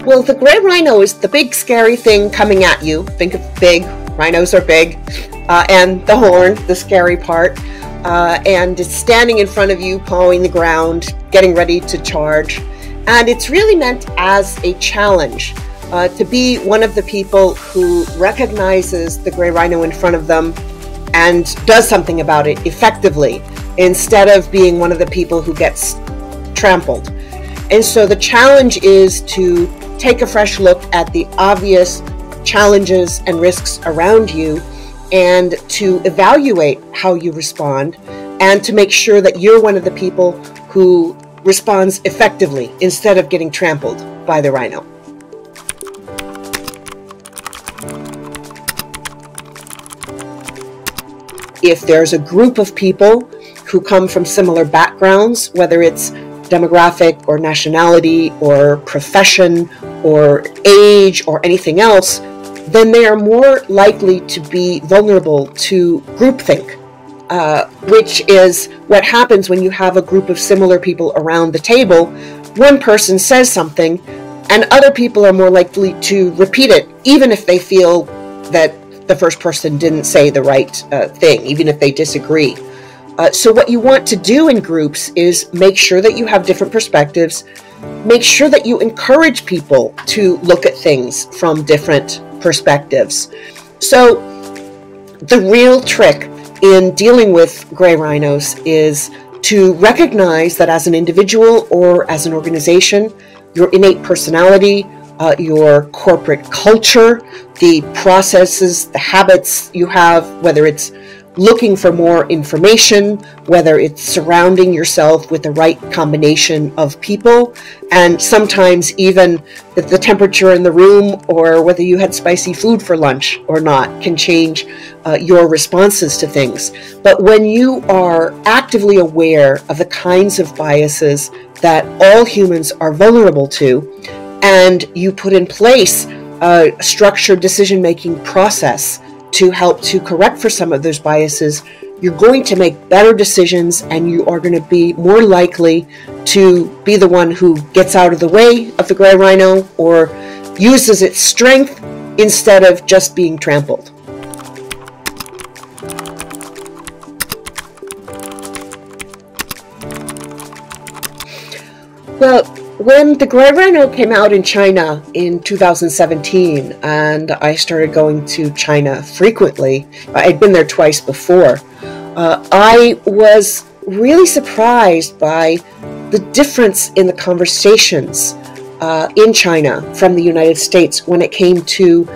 Well, the gray rhino is the big scary thing coming at you. Think of big, rhinos are big, and the horn, the scary part, and it's standing in front of you, pawing the ground, getting ready to charge. And it's really meant as a challenge to be one of the people who recognizes the gray rhino in front of them and does something about it effectively, instead of being one of the people who gets trampled. And so the challenge is to take a fresh look at the obvious challenges and risks around you and to evaluate how you respond and to make sure that you're one of the people who responds effectively instead of getting trampled by the rhino. If there's a group of people who come from similar backgrounds, whether it's demographic or nationality or profession or age or anything else, then they are more likely to be vulnerable to groupthink, which is what happens when you have a group of similar people around the table. One person says something and other people are more likely to repeat it, even if they feel that the first person didn't say the right thing, even if they disagree. So what you want to do in groups is make sure that you have different perspectives, make sure that you encourage people to look at things from different perspectives. So the real trick in dealing with gray rhinos is to recognize that as an individual or as an organization, your innate personality, your corporate culture, the processes, the habits you have, whether it's looking for more information, whether it's surrounding yourself with the right combination of people, and sometimes even the temperature in the room or whether you had spicy food for lunch or not can change your responses to things. But when you are actively aware of the kinds of biases that all humans are vulnerable to, and you put in place a structured decision-making process to help to correct for some of those biases, you're going to make better decisions and you are going to be more likely to be the one who gets out of the way of the gray rhino or uses its strength instead of just being trampled. Well, when the gray rhino came out in China in 2017, and I started going to China frequently, I'd been there twice before, I was really surprised by the difference in the conversations in China from the United States when it came to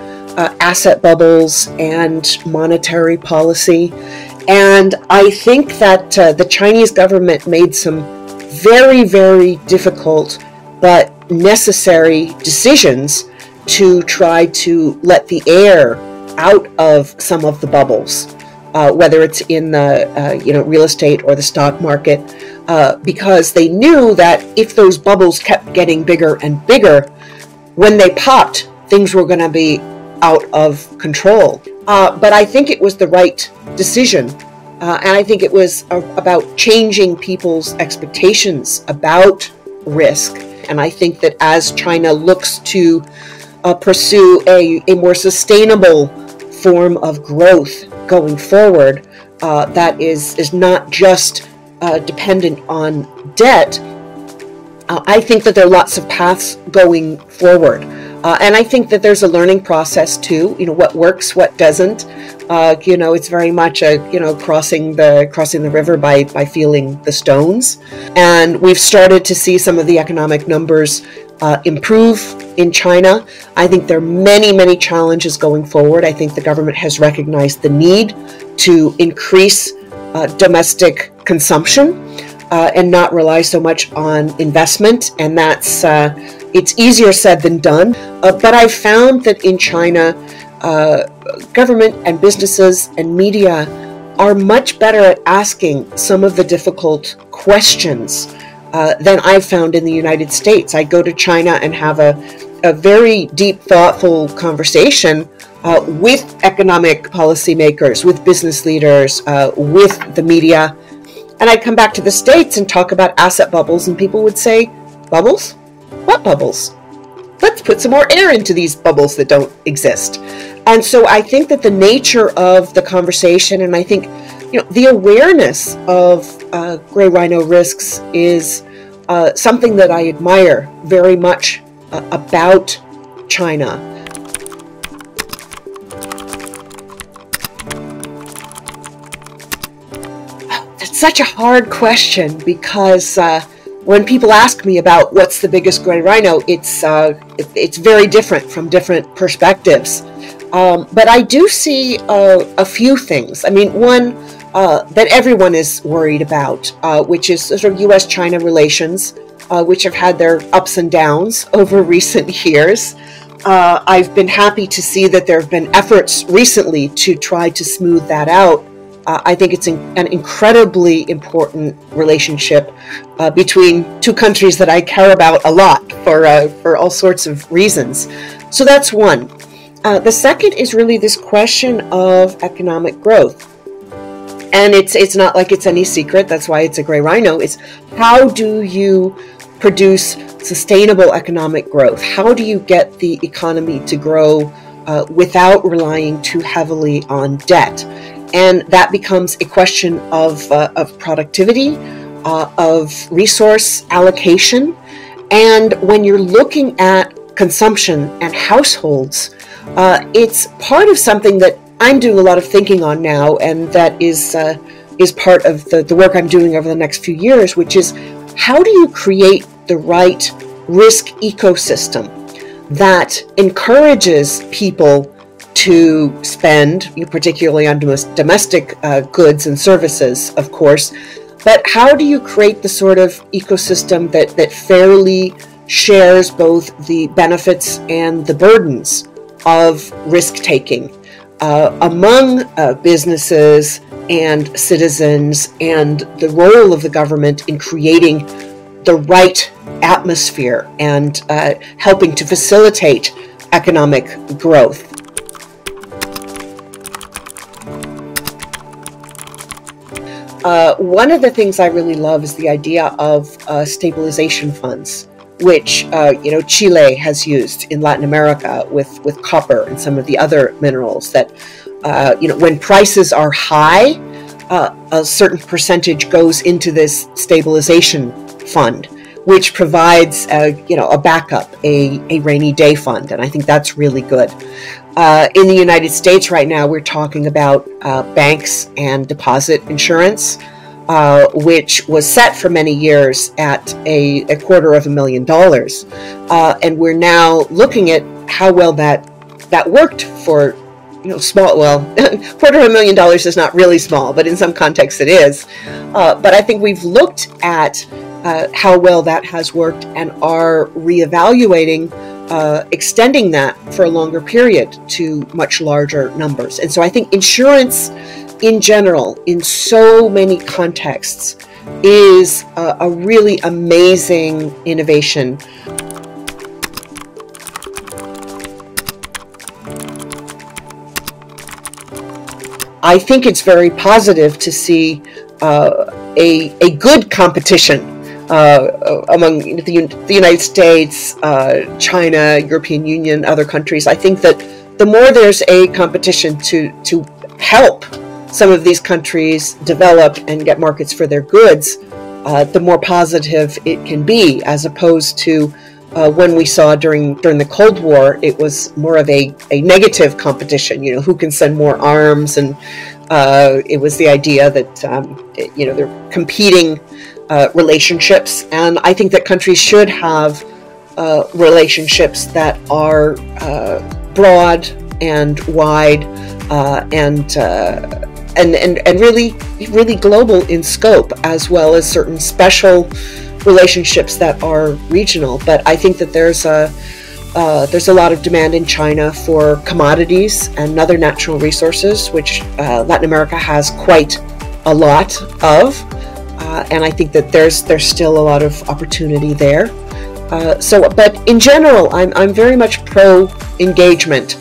asset bubbles and monetary policy. And I think that the Chinese government made some very, very difficult but necessary decisions to try to let the air out of some of the bubbles, whether it's in the real estate or the stock market, because they knew that if those bubbles kept getting bigger and bigger, when they popped, things were going to be out of control. But I think it was the right decision. And I think it was about changing people's expectations about risk. And I think that as China looks to pursue a more sustainable form of growth going forward, that is not just dependent on debt, I think that there are lots of paths going forward. And I think that there's a learning process too, what works, what doesn't. It's very much crossing the river by feeling the stones. And we've started to see some of the economic numbers improve in China. I think there are many, many challenges going forward. I think the government has recognized the need to increase domestic consumption and not rely so much on investment. And that's it's easier said than done. But I found that in China, government and businesses and media are much better at asking some of the difficult questions than I've found in the United States. I go to China and have a very deep, thoughtful conversation with economic policymakers, with business leaders, with the media. And I'd come back to the States and talk about asset bubbles, and people would say, bubbles? What bubbles? Let's put some more air into these bubbles that don't exist. And so I think that the nature of the conversation, and I think the awareness of gray rhino risks is something that I admire very much about China. It's such a hard question because when people ask me about what's the biggest gray rhino, it's very different from different perspectives. But I do see a few things. I mean, one that everyone is worried about, which is sort of U.S.-China relations, which have had their ups and downs over recent years. I've been happy to see that there have been efforts recently to try to smooth that out. I think it's an incredibly important relationship between two countries that I care about a lot for all sorts of reasons. So that's one. The second is really this question of economic growth. And it's not like it's any secret. That's why it's a gray rhino. It's how do you produce sustainable economic growth? How do you get the economy to grow without relying too heavily on debt? And that becomes a question of productivity, of resource allocation. And when you're looking at consumption and households, it's part of something that I'm doing a lot of thinking on now, and that is part of the work I'm doing over the next few years, which is how do you create the right risk ecosystem that encourages people to spend, particularly on domestic goods and services, of course, but how do you create the sort of ecosystem that fairly shares both the benefits and the burdens of risk-taking among businesses and citizens, and the role of the government in creating the right atmosphere and helping to facilitate economic growth. One of the things I really love is the idea of stabilization funds, which Chile has used in Latin America with copper and some of the other minerals. That when prices are high, a certain percentage goes into this stabilization fund, which provides a backup, a rainy day fund, and I think that's really good. In the United States right now, we're talking about banks and deposit insurance, which was set for many years at a $250,000, and we're now looking at how well that worked for small. Well, $250,000 is not really small, but in some contexts it is. But I think we've looked at how well that has worked and are reevaluating extending that for a longer period to much larger numbers. And so I think insurance in general, in so many contexts, is a really amazing innovation. I think it's very positive to see a good competition among the United States, China, European Union, other countries. I think that the more there's a competition to help some of these countries develop and get markets for their goods, the more positive it can be, as opposed to when we saw during the Cold War, it was more of a negative competition. Who can send more arms, and it was the idea that they're competing relationships. And I think that countries should have relationships that are broad and wide and really global in scope, as well as certain special relationships that are regional. But I think that there's a lot of demand in China for commodities and other natural resources, which Latin America has quite a lot of, and I think that there's still a lot of opportunity there. But in general, I'm very much pro engagement.